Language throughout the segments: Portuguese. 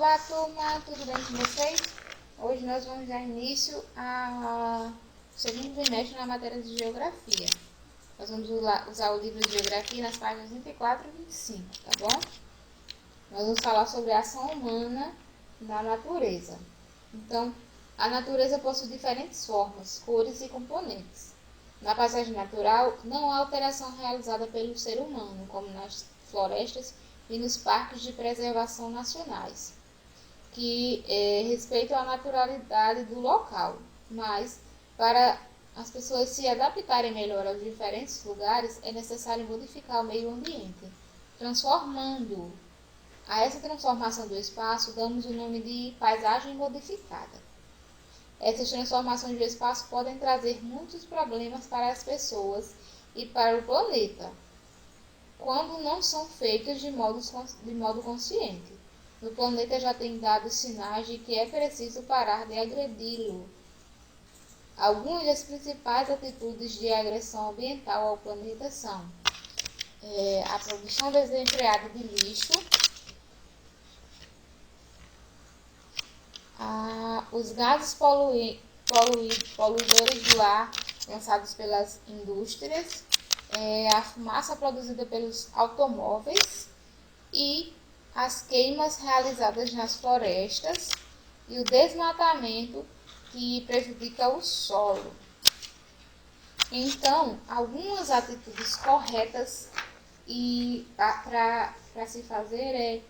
Olá, turma, tudo bem com vocês? Hoje nós vamos dar início ao segundo trimestre na matéria de Geografia. Nós vamos usar o livro de Geografia nas páginas 24 e 25, tá bom? Nós vamos falar sobre a ação humana na natureza. Então, a natureza possui diferentes formas, cores e componentes. Na paisagem natural, não há alteração realizada pelo ser humano, como nas florestas e nos parques de preservação nacionais, que respeitam a naturalidade do local, mas para as pessoas se adaptarem melhor aos diferentes lugares, é necessário modificar o meio ambiente, transformando-o. A essa transformação do espaço damos o nome de paisagem modificada. Essas transformações do espaço podem trazer muitos problemas para as pessoas e para o planeta, quando não são feitas de modo consciente. O planeta já tem dado sinais de que é preciso parar de agredi-lo. Algumas das principais atitudes de agressão ambiental ao planeta são a produção desenfreada de lixo, os gases poluidores do ar lançados pelas indústrias, a fumaça produzida pelos automóveis e as queimas realizadas nas florestas e o desmatamento que prejudica o solo. Então, algumas atitudes corretas para se fazer é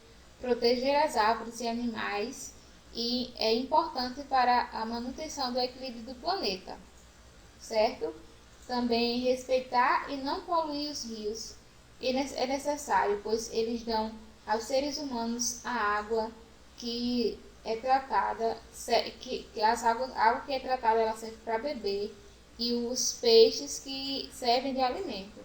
proteger as árvores e animais, e é importante para a manutenção do equilíbrio do planeta, certo? Também respeitar e não poluir os rios é necessário, pois eles dão aos seres humanos a água que é tratada, a água que é tratada ela serve para beber, e os peixes que servem de alimento.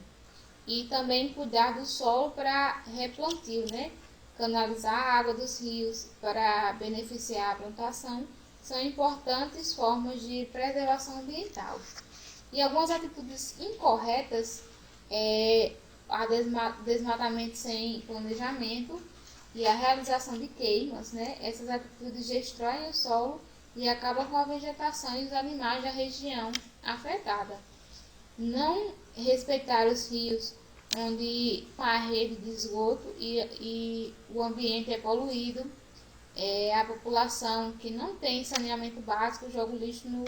E também cuidar do solo para replantio, né? Canalizar a água dos rios para beneficiar a plantação são importantes formas de preservação ambiental. E algumas atitudes incorretas a desmatamento sem planejamento e a realização de queimas, né? Essas atitudes destroem o solo e acabam com a vegetação e os animais da região afetada. Não respeitar os rios onde há rede de esgoto e o ambiente é poluído, a população que não tem saneamento básico joga o lixo no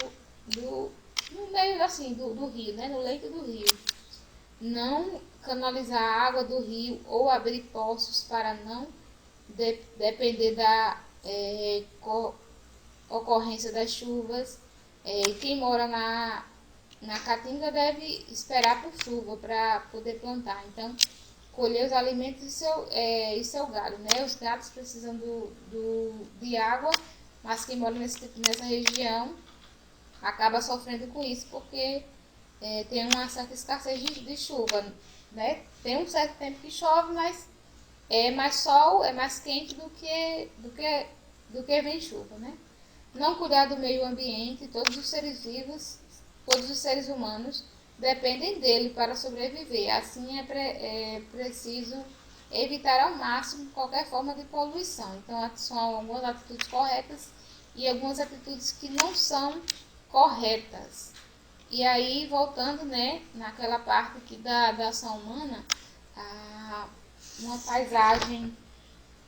meio assim, do rio, né? No leito do rio. Não canalizar a água do rio ou abrir poços para não depender da ocorrência das chuvas. Quem mora na caatinga deve esperar por chuva para poder plantar. Então, colher os alimentos e seu gado, né? Os gados precisam de água, mas quem mora nessa região acaba sofrendo com isso, porque tem uma certa escassez de chuva, né? Tem um certo tempo que chove, mas é mais sol, é mais quente do que vem chuva, né? Não cuidar do meio ambiente, todos os seres vivos, todos os seres humanos dependem dele para sobreviver. Assim é preciso evitar ao máximo qualquer forma de poluição. Então, são algumas atitudes corretas e algumas atitudes que não são corretas. E aí, voltando, né, naquela parte aqui da ação humana, uma paisagem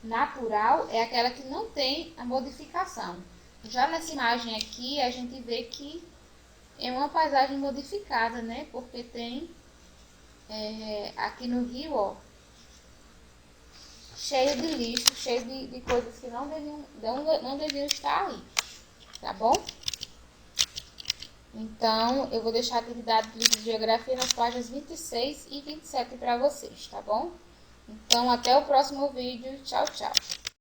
natural é aquela que não tem a modificação. Já nessa imagem aqui, a gente vê que é uma paisagem modificada, né? Porque tem aqui no rio, ó, cheio de lixo, cheio de coisas que não deviam estar aí, tá bom? Então, eu vou deixar a atividade do livro de Geografia nas páginas 26 e 27 para vocês, tá bom? Então, até o próximo vídeo. Tchau, tchau.